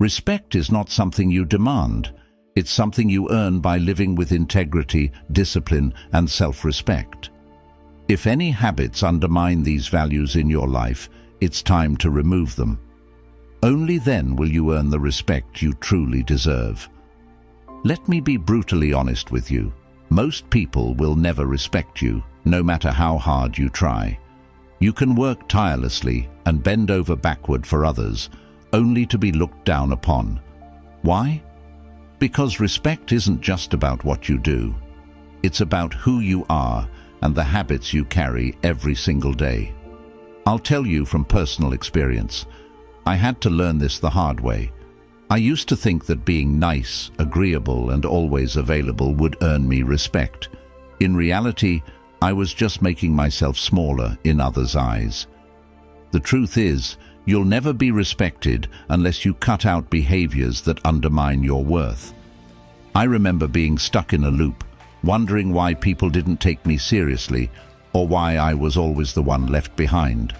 Respect is not something you demand. It's something you earn by living with integrity, discipline, and self-respect. If any habits undermine these values in your life, it's time to remove them. Only then will you earn the respect you truly deserve. Let me be brutally honest with you. Most people will never respect you, no matter how hard you try. You can work tirelessly and bend over backward for others, only to be looked down upon. Why? Because respect isn't just about what you do. It's about who you are and the habits you carry every single day. I'll tell you from personal experience. I had to learn this the hard way. I used to think that being nice, agreeable, and always available would earn me respect. In reality, I was just making myself smaller in others' eyes. The truth is, you'll never be respected unless you cut out behaviors that undermine your worth. I remember being stuck in a loop, wondering why people didn't take me seriously or why I was always the one left behind.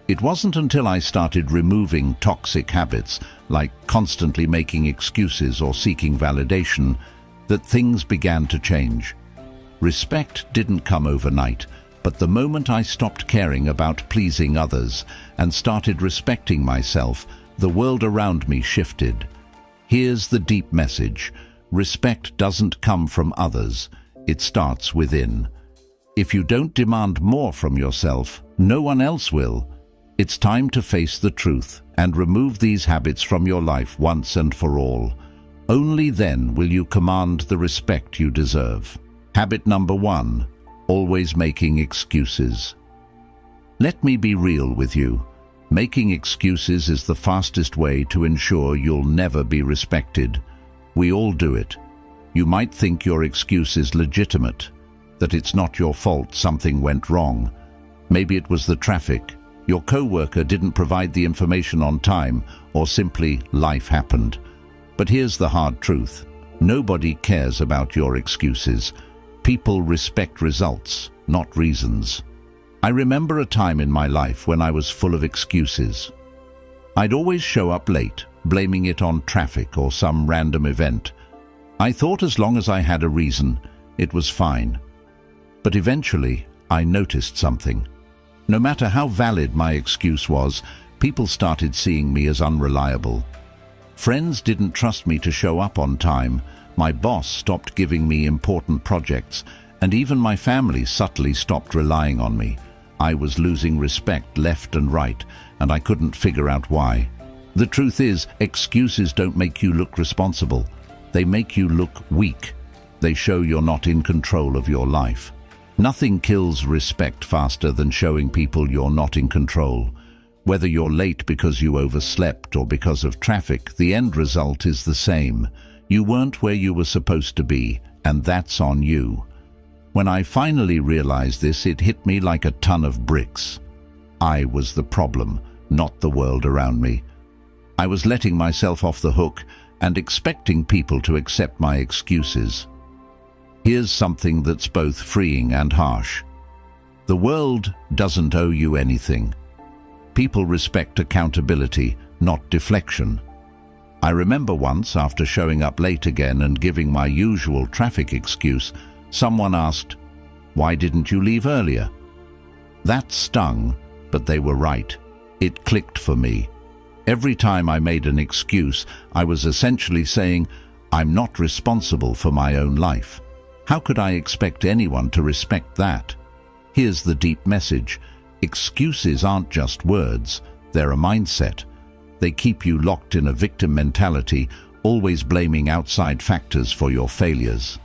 It wasn't until I started removing toxic habits, like constantly making excuses or seeking validation, that things began to change. Respect didn't come overnight, but the moment I stopped caring about pleasing others and started respecting myself, the world around me shifted. Here's the deep message. Respect doesn't come from others. It starts within. If you don't demand more from yourself, no one else will. It's time to face the truth and remove these habits from your life once and for all. Only then will you command the respect you deserve. Habit number 1, always making excuses. Let me be real with you. Making excuses is the fastest way to ensure you'll never be respected. We all do it. You might think your excuse is legitimate, that it's not your fault something went wrong. Maybe it was the traffic, your co-worker didn't provide the information on time, or simply life happened. But here's the hard truth. Nobody cares about your excuses. People respect results, not reasons. I remember a time in my life when I was full of excuses. I'd always show up late, blaming it on traffic or some random event. I thought as long as I had a reason, it was fine. But eventually, I noticed something. No matter how valid my excuse was, people started seeing me as unreliable. Friends didn't trust me to show up on time, my boss stopped giving me important projects, and even my family subtly stopped relying on me. I was losing respect left and right, and I couldn't figure out why. The truth is, excuses don't make you look responsible. They make you look weak. They show you're not in control of your life. Nothing kills respect faster than showing people you're not in control. Whether you're late because you overslept or because of traffic, the end result is the same. You weren't where you were supposed to be, and that's on you. When I finally realized this, it hit me like a ton of bricks. I was the problem, not the world around me. I was letting myself off the hook and expecting people to accept my excuses. Here's something that's both freeing and harsh. The world doesn't owe you anything. People respect accountability, not deflection. I remember once, after showing up late again and giving my usual traffic excuse, someone asked, "Why didn't you leave earlier?" That stung, but they were right. It clicked for me. Every time I made an excuse, I was essentially saying, I'm not responsible for my own life. How could I expect anyone to respect that? Here's the deep message. Excuses aren't just words, they're a mindset. They keep you locked in a victim mentality, always blaming outside factors for your failures.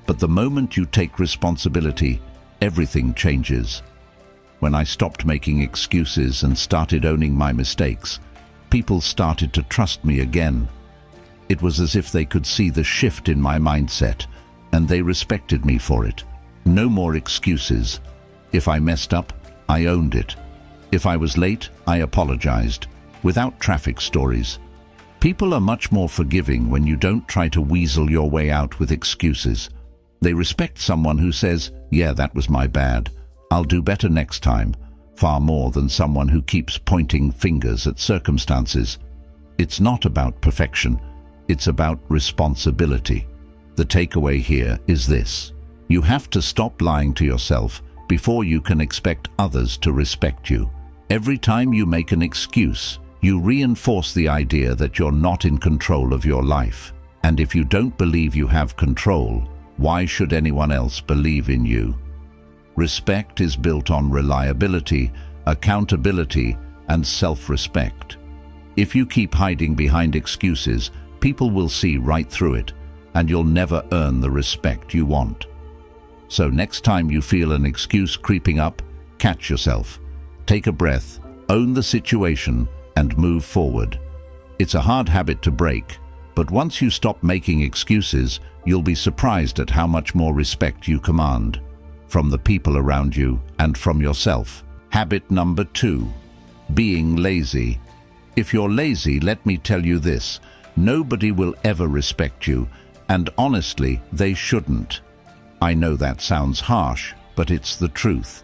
But the moment you take responsibility, everything changes. When I stopped making excuses and started owning my mistakes, people started to trust me again. It was as if they could see the shift in my mindset, and they respected me for it. No more excuses. If I messed up, I owned it. If I was late, I apologized, without traffic stories. People are much more forgiving when you don't try to weasel your way out with excuses. They respect someone who says, "Yeah, that was my bad. I'll do better next time," far more than someone who keeps pointing fingers at circumstances. It's not about perfection, it's about responsibility. The takeaway here is this: you have to stop lying to yourself before you can expect others to respect you. Every time you make an excuse, you reinforce the idea that you're not in control of your life. And if you don't believe you have control, why should anyone else believe in you? Respect is built on reliability, accountability, and self-respect. If you keep hiding behind excuses, people will see right through it, and you'll never earn the respect you want. So next time you feel an excuse creeping up, catch yourself. Take a breath, own the situation, and move forward. It's a hard habit to break, but once you stop making excuses, you'll be surprised at how much more respect you command, from the people around you and from yourself. Habit number 2, being lazy. If you're lazy, let me tell you this: nobody will ever respect you, and honestly, they shouldn't. I know that sounds harsh, but it's the truth.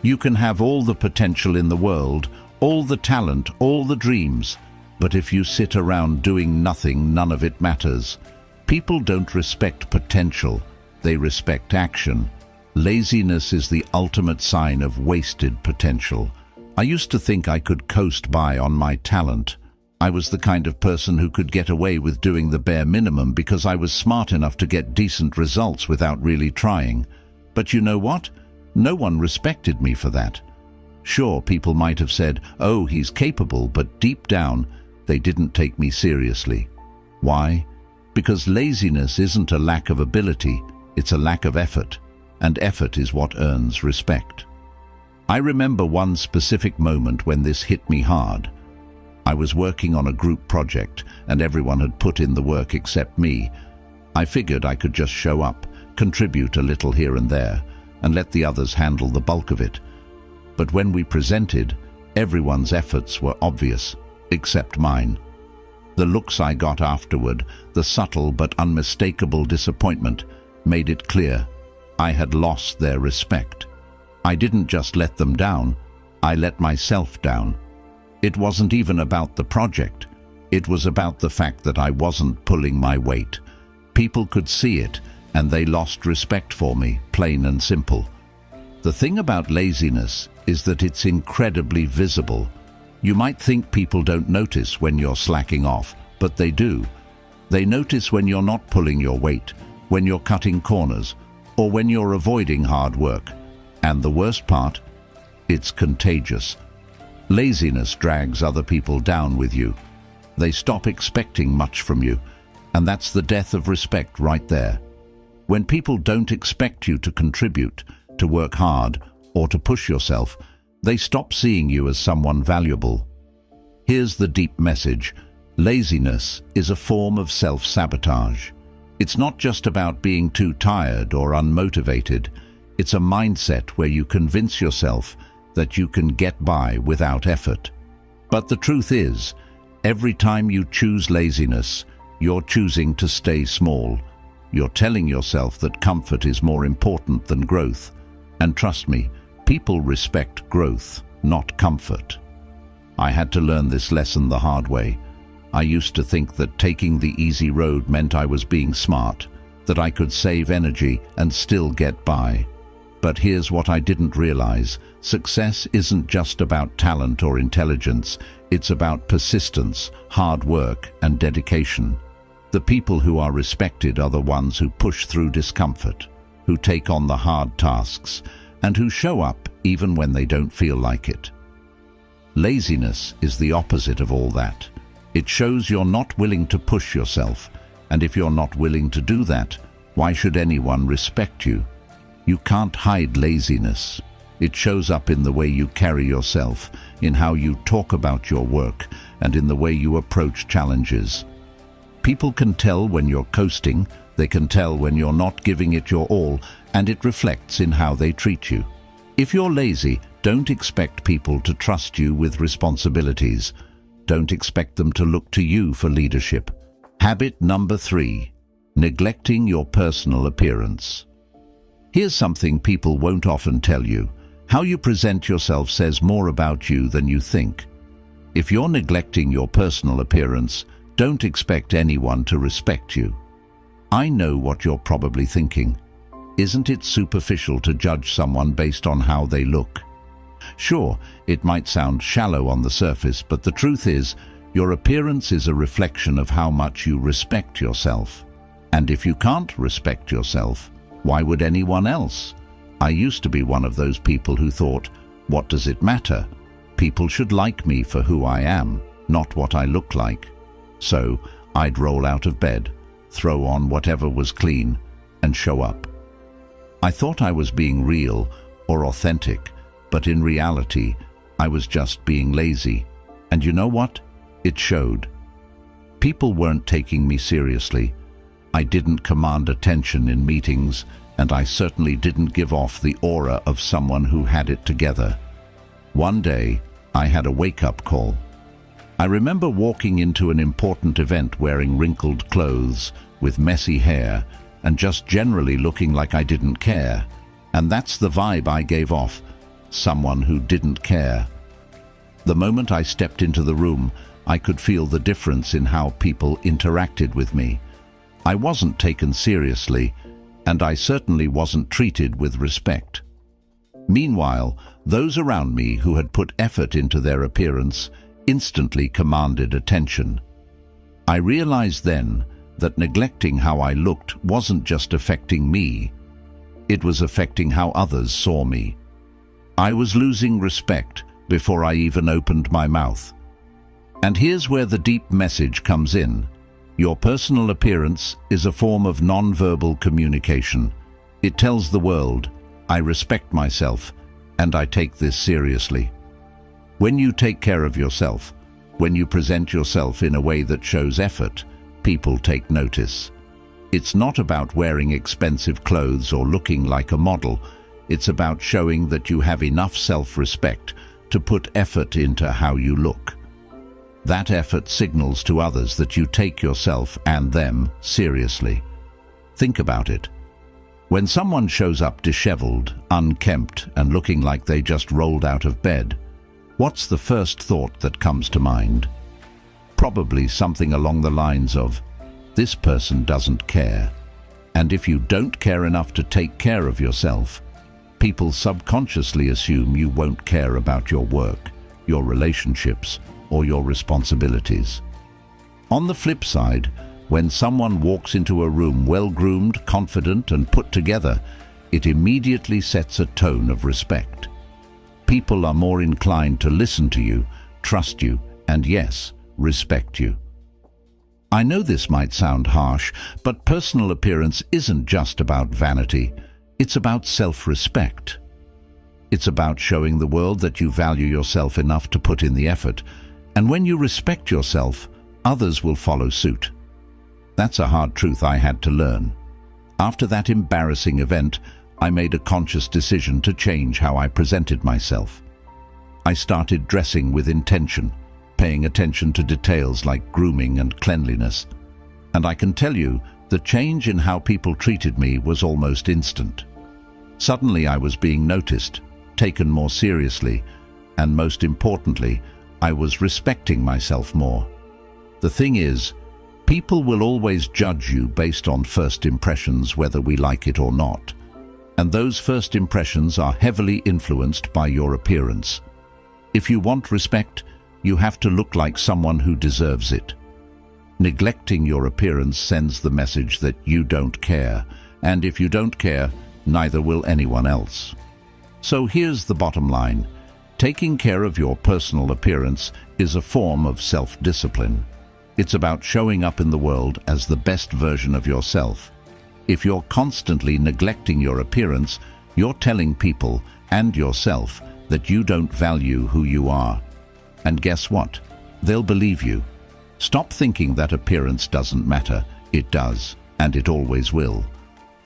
You can have all the potential in the world, all the talent, all the dreams, but if you sit around doing nothing, none of it matters. People don't respect potential, they respect action. Laziness is the ultimate sign of wasted potential. I used to think I could coast by on my talent. I was the kind of person who could get away with doing the bare minimum because I was smart enough to get decent results without really trying. But you know what? No one respected me for that. Sure, people might have said, "Oh, he's capable," but deep down, they didn't take me seriously. Why? Because laziness isn't a lack of ability, it's a lack of effort, and effort is what earns respect. I remember one specific moment when this hit me hard. I was working on a group project, and everyone had put in the work except me. I figured I could just show up, contribute a little here and there, and let the others handle the bulk of it. But when we presented, everyone's efforts were obvious, except mine. The looks I got afterward, the subtle but unmistakable disappointment, made it clear I had lost their respect. I didn't just let them down, I let myself down. It wasn't even about the project. It was about the fact that I wasn't pulling my weight. People could see it, and they lost respect for me, plain and simple. The thing about laziness is that it's incredibly visible. You might think people don't notice when you're slacking off, but they do. They notice when you're not pulling your weight, when you're cutting corners, or when you're avoiding hard work. And the worst part? It's contagious. Laziness drags other people down with you. They stop expecting much from you, and that's the death of respect right there. When people don't expect you to contribute, to work hard, or to push yourself, they stop seeing you as someone valuable. Here's the deep message: laziness is a form of self-sabotage. It's not just about being too tired or unmotivated. It's a mindset where you convince yourself that you can get by without effort. But the truth is, every time you choose laziness, you're choosing to stay small. You're telling yourself that comfort is more important than growth. And trust me, people respect growth, not comfort. I had to learn this lesson the hard way. I used to think that taking the easy road meant I was being smart, that I could save energy and still get by. But here's what I didn't realize: success isn't just about talent or intelligence, it's about persistence, hard work, and dedication. The people who are respected are the ones who push through discomfort, who take on the hard tasks, and who show up even when they don't feel like it. Laziness is the opposite of all that. It shows you're not willing to push yourself, and if you're not willing to do that, why should anyone respect you? You can't hide laziness. It shows up in the way you carry yourself, in how you talk about your work, and in the way you approach challenges. People can tell when you're coasting, they can tell when you're not giving it your all, and it reflects in how they treat you. If you're lazy, don't expect people to trust you with responsibilities. Don't expect them to look to you for leadership. Habit number 3, neglecting your personal appearance. Here's something people won't often tell you. How you present yourself says more about you than you think. If you're neglecting your personal appearance, don't expect anyone to respect you. I know what you're probably thinking. Isn't it superficial to judge someone based on how they look? Sure, it might sound shallow on the surface, but the truth is, your appearance is a reflection of how much you respect yourself. And if you can't respect yourself, why would anyone else? I used to be one of those people who thought, what does it matter? People should like me for who I am, not what I look like. So I'd roll out of bed, throw on whatever was clean, and show up. I thought I was being real or authentic, but in reality, I was just being lazy. And you know what? It showed. People weren't taking me seriously. I didn't command attention in meetings, and I certainly didn't give off the aura of someone who had it together. One day, I had a wake-up call. I remember walking into an important event wearing wrinkled clothes, with messy hair, and just generally looking like I didn't care. And that's the vibe I gave off, someone who didn't care. The moment I stepped into the room, I could feel the difference in how people interacted with me. I wasn't taken seriously, and I certainly wasn't treated with respect. Meanwhile, those around me who had put effort into their appearance instantly commanded attention. I realized then that neglecting how I looked wasn't just affecting me, it was affecting how others saw me. I was losing respect before I even opened my mouth. And here's where the deep message comes in. Your personal appearance is a form of non-verbal communication. It tells the world, I respect myself, and I take this seriously. When you take care of yourself, when you present yourself in a way that shows effort, people take notice. It's not about wearing expensive clothes or looking like a model. It's about showing that you have enough self-respect to put effort into how you look. That effort signals to others that you take yourself and them seriously. Think about it. When someone shows up disheveled, unkempt, and looking like they just rolled out of bed, what's the first thought that comes to mind? Probably something along the lines of, this person doesn't care. And if you don't care enough to take care of yourself, people subconsciously assume you won't care about your work, your relationships, or your responsibilities. On the flip side, when someone walks into a room well-groomed, confident, and put together, it immediately sets a tone of respect. People are more inclined to listen to you, trust you, and yes, respect you. I know this might sound harsh, but personal appearance isn't just about vanity. It's about self-respect. It's about showing the world that you value yourself enough to put in the effort. And when you respect yourself, others will follow suit. That's a hard truth I had to learn. After that embarrassing event, I made a conscious decision to change how I presented myself. I started dressing with intention, paying attention to details like grooming and cleanliness. And I can tell you, the change in how people treated me was almost instant. Suddenly I was being noticed, taken more seriously, and most importantly, I was respecting myself more. The thing is, people will always judge you based on first impressions, whether we like it or not. And those first impressions are heavily influenced by your appearance. If you want respect, you have to look like someone who deserves it. Neglecting your appearance sends the message that you don't care, and if you don't care, neither will anyone else. So here's the bottom line. Taking care of your personal appearance is a form of self-discipline. It's about showing up in the world as the best version of yourself. If you're constantly neglecting your appearance, you're telling people and yourself that you don't value who you are. And guess what? They'll believe you. Stop thinking that appearance doesn't matter. It does, and it always will.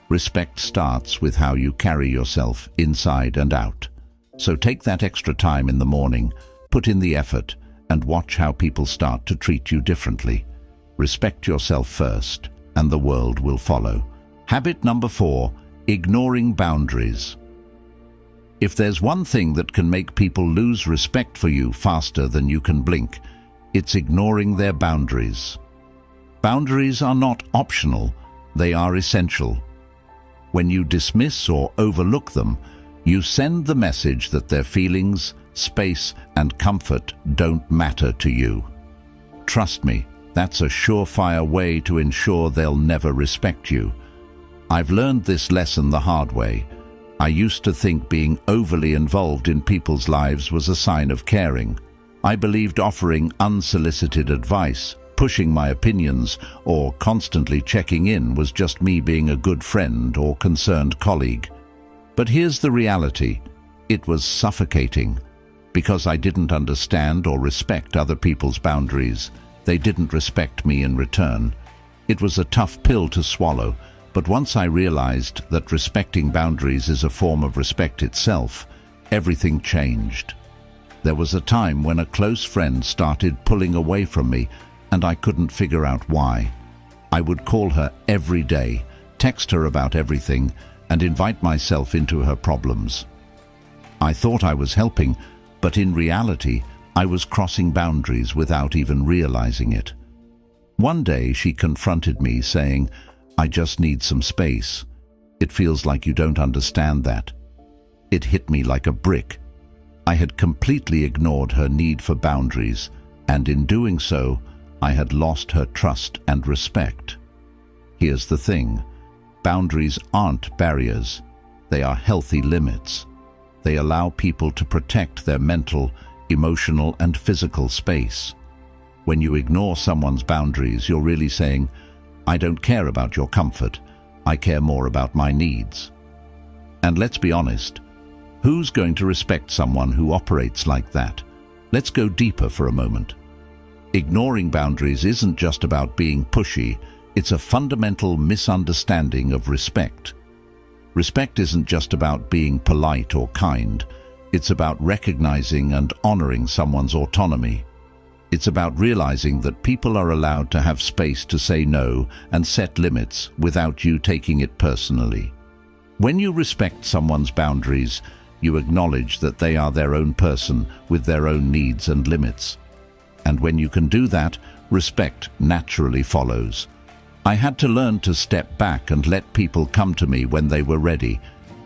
Respect starts with how you carry yourself inside and out. So take that extra time in the morning, put in the effort, and watch how people start to treat you differently. Respect yourself first, and the world will follow. Habit number 4, ignoring boundaries. If there's one thing that can make people lose respect for you faster than you can blink, it's ignoring their boundaries. Boundaries are not optional, they are essential. When you dismiss or overlook them, you send the message that their feelings, space, and comfort don't matter to you. Trust me, that's a surefire way to ensure they'll never respect you. I've learned this lesson the hard way. I used to think being overly involved in people's lives was a sign of caring. I believed offering unsolicited advice, pushing my opinions, or constantly checking in was just me being a good friend or concerned colleague. But here's the reality. It was suffocating. Because I didn't understand or respect other people's boundaries, they didn't respect me in return. It was a tough pill to swallow, but once I realized that respecting boundaries is a form of respect itself, everything changed. There was a time when a close friend started pulling away from me, and I couldn't figure out why. I would call her every day, text her about everything, and invite myself into her problems. I thought I was helping, but in reality, I was crossing boundaries without even realizing it. One day she confronted me saying, "I just need some space. It feels like you don't understand that." It hit me like a brick. I had completely ignored her need for boundaries, and in doing so, I had lost her trust and respect. Here's the thing. Boundaries aren't barriers. They are healthy limits. They allow people to protect their mental, emotional, and physical space. When you ignore someone's boundaries, you're really saying, "I don't care about your comfort. I care more about my needs." And let's be honest, who's going to respect someone who operates like that? Let's go deeper for a moment. Ignoring boundaries isn't just about being pushy, it's a fundamental misunderstanding of respect. Respect isn't just about being polite or kind, it's about recognizing and honoring someone's autonomy. It's about realizing that people are allowed to have space to say no and set limits without you taking it personally. When you respect someone's boundaries, you acknowledge that they are their own person with their own needs and limits. And when you can do that, respect naturally follows. I had to learn to step back and let people come to me when they were ready,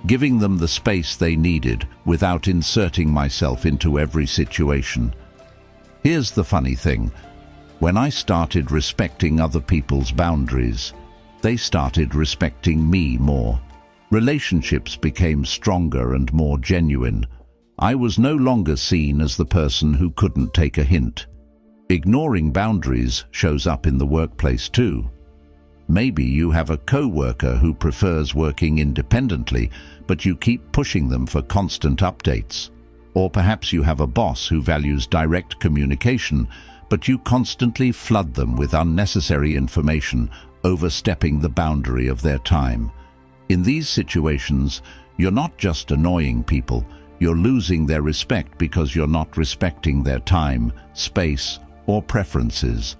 giving them the space they needed without inserting myself into every situation. Here's the funny thing. When I started respecting other people's boundaries, they started respecting me more. Relationships became stronger and more genuine. I was no longer seen as the person who couldn't take a hint. Ignoring boundaries shows up in the workplace too. Maybe you have a co-worker who prefers working independently, but you keep pushing them for constant updates. Or perhaps you have a boss who values direct communication, but you constantly flood them with unnecessary information, overstepping the boundary of their time. In these situations, you're not just annoying people, you're losing their respect because you're not respecting their time, space, or preferences.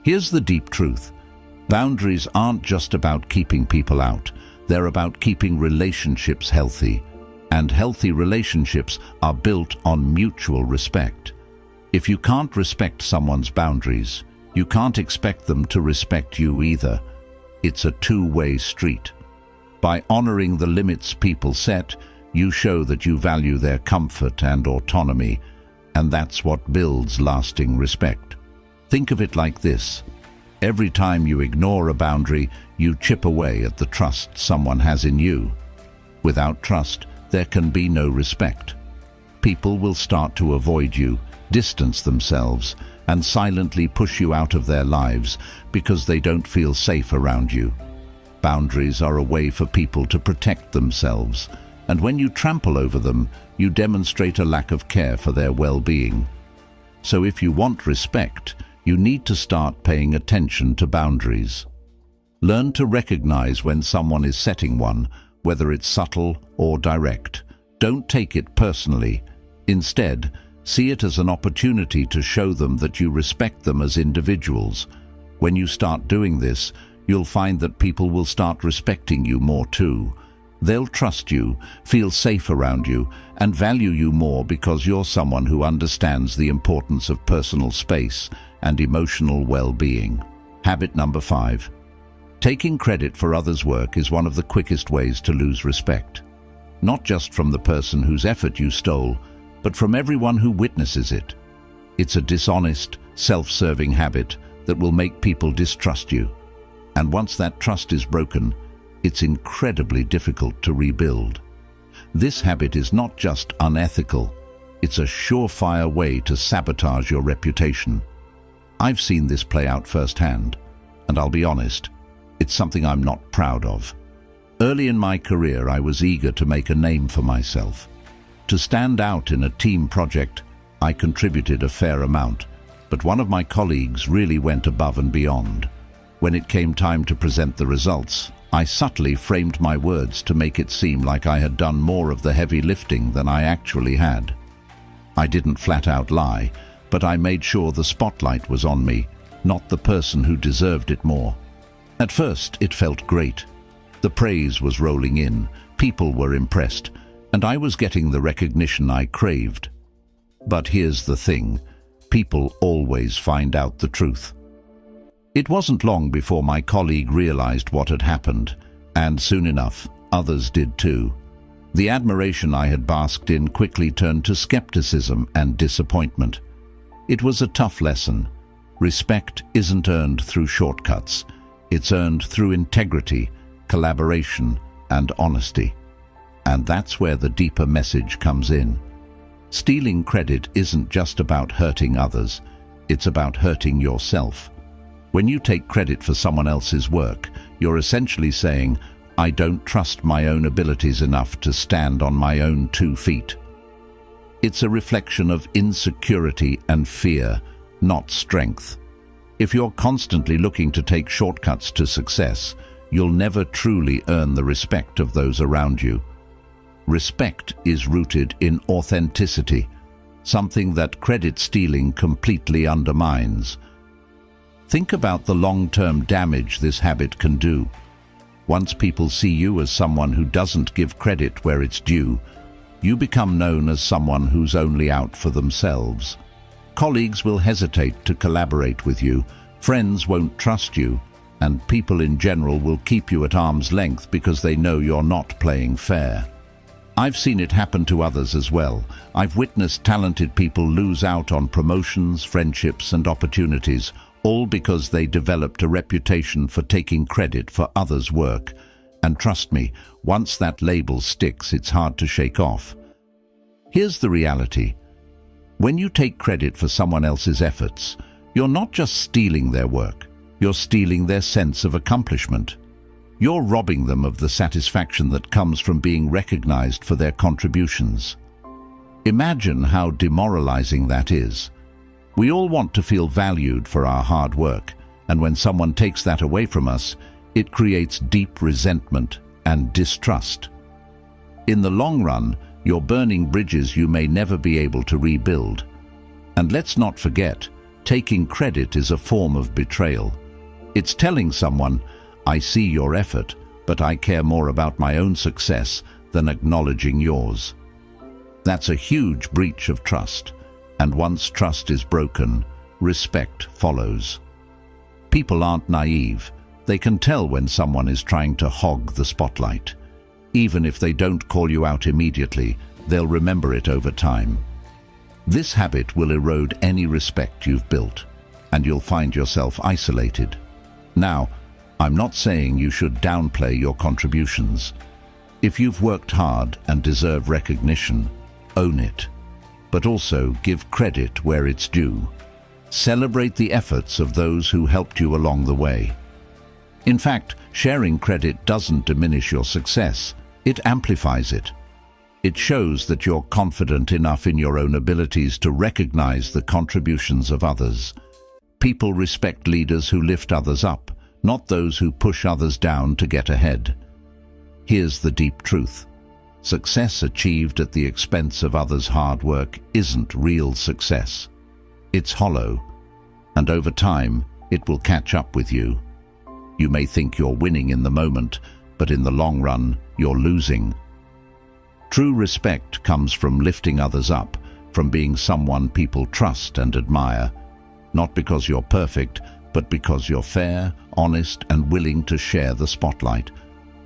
Here's the deep truth. Boundaries aren't just about keeping people out, they're about keeping relationships healthy. And healthy relationships are built on mutual respect. If you can't respect someone's boundaries, you can't expect them to respect you either. It's a two-way street. By honoring the limits people set, you show that you value their comfort and autonomy, and that's what builds lasting respect. Think of it like this. Every time you ignore a boundary, you chip away at the trust someone has in you. Without trust, there can be no respect. People will start to avoid you, distance themselves, and silently push you out of their lives because they don't feel safe around you. Boundaries are a way for people to protect themselves, and when you trample over them, you demonstrate a lack of care for their well-being. So if you want respect, you need to start paying attention to boundaries. Learn to recognize when someone is setting one, whether it's subtle or direct. Don't take it personally. Instead, see it as an opportunity to show them that you respect them as individuals. When you start doing this, you'll find that people will start respecting you more too. They'll trust you, feel safe around you, and value you more because you're someone who understands the importance of personal space and emotional well-being. Habit number 5. Taking credit for others' work is one of the quickest ways to lose respect. Not just from the person whose effort you stole, but from everyone who witnesses it. It's a dishonest, self-serving habit that will make people distrust you. And once that trust is broken, it's incredibly difficult to rebuild. This habit is not just unethical, it's a surefire way to sabotage your reputation. I've seen this play out firsthand, and I'll be honest, it's something I'm not proud of. Early in my career, I was eager to make a name for myself. To stand out in a team project, I contributed a fair amount, but one of my colleagues really went above and beyond. When it came time to present the results, I subtly framed my words to make it seem like I had done more of the heavy lifting than I actually had. I didn't flat out lie, but I made sure the spotlight was on me, not the person who deserved it more. At first, it felt great. The praise was rolling in, people were impressed, and I was getting the recognition I craved. But here's the thing, people always find out the truth. It wasn't long before my colleague realized what had happened, and soon enough, others did too. The admiration I had basked in quickly turned to skepticism and disappointment. It was a tough lesson. Respect isn't earned through shortcuts. It's earned through integrity, collaboration, and honesty. And that's where the deeper message comes in. Stealing credit isn't just about hurting others, it's about hurting yourself. When you take credit for someone else's work, you're essentially saying, I don't trust my own abilities enough to stand on my own 2 feet. It's a reflection of insecurity and fear, not strength. If you're constantly looking to take shortcuts to success, you'll never truly earn the respect of those around you. Respect is rooted in authenticity, something that credit stealing completely undermines. Think about the long-term damage this habit can do. Once people see you as someone who doesn't give credit where it's due, you become known as someone who's only out for themselves. Colleagues will hesitate to collaborate with you, friends won't trust you, and people in general will keep you at arm's length because they know you're not playing fair. I've seen it happen to others as well. I've witnessed talented people lose out on promotions, friendships, and opportunities, all because they developed a reputation for taking credit for others' work. And trust me, once that label sticks, it's hard to shake off. Here's the reality. When you take credit for someone else's efforts, you're not just stealing their work, you're stealing their sense of accomplishment. You're robbing them of the satisfaction that comes from being recognized for their contributions. Imagine how demoralizing that is. We all want to feel valued for our hard work, and when someone takes that away from us, it creates deep resentment and distrust. In the long run, you're burning bridges you may never be able to rebuild. And let's not forget, taking credit is a form of betrayal. It's telling someone, I see your effort, but I care more about my own success than acknowledging yours. That's a huge breach of trust, and once trust is broken, respect follows. People aren't naive. They can tell when someone is trying to hog the spotlight. Even if they don't call you out immediately, they'll remember it over time. This habit will erode any respect you've built, and you'll find yourself isolated. Now, I'm not saying you should downplay your contributions. If you've worked hard and deserve recognition, own it. But also give credit where it's due. Celebrate the efforts of those who helped you along the way. In fact, sharing credit doesn't diminish your success, it amplifies it. It shows that you're confident enough in your own abilities to recognize the contributions of others. People respect leaders who lift others up, not those who push others down to get ahead. Here's the deep truth. Success achieved at the expense of others' hard work isn't real success. It's hollow, and over time, it will catch up with you. You may think you're winning in the moment, but in the long run, you're losing. True respect comes from lifting others up, from being someone people trust and admire, not because you're perfect, but because you're fair, honest, and willing to share the spotlight.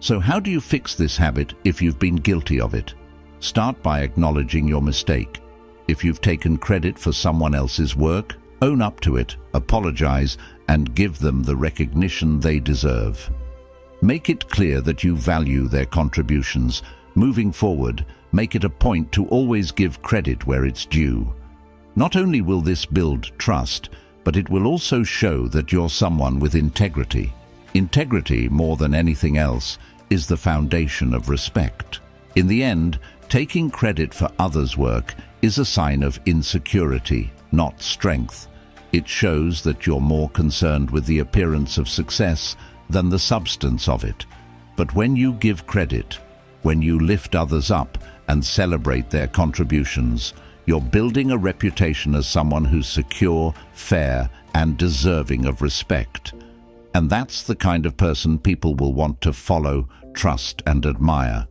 So how do you fix this habit if you've been guilty of it? Start by acknowledging your mistake. If you've taken credit for someone else's work, own up to it, apologize, and give them the recognition they deserve. Make it clear that you value their contributions. Moving forward, make it a point to always give credit where it's due. Not only will this build trust, but it will also show that you're someone with integrity. Integrity, more than anything else, is the foundation of respect. In the end, taking credit for others' work is a sign of insecurity, not strength. It shows that you're more concerned with the appearance of success than the substance of it. But when you give credit, when you lift others up and celebrate their contributions, you're building a reputation as someone who's secure, fair, and deserving of respect. And that's the kind of person people will want to follow, trust, and admire.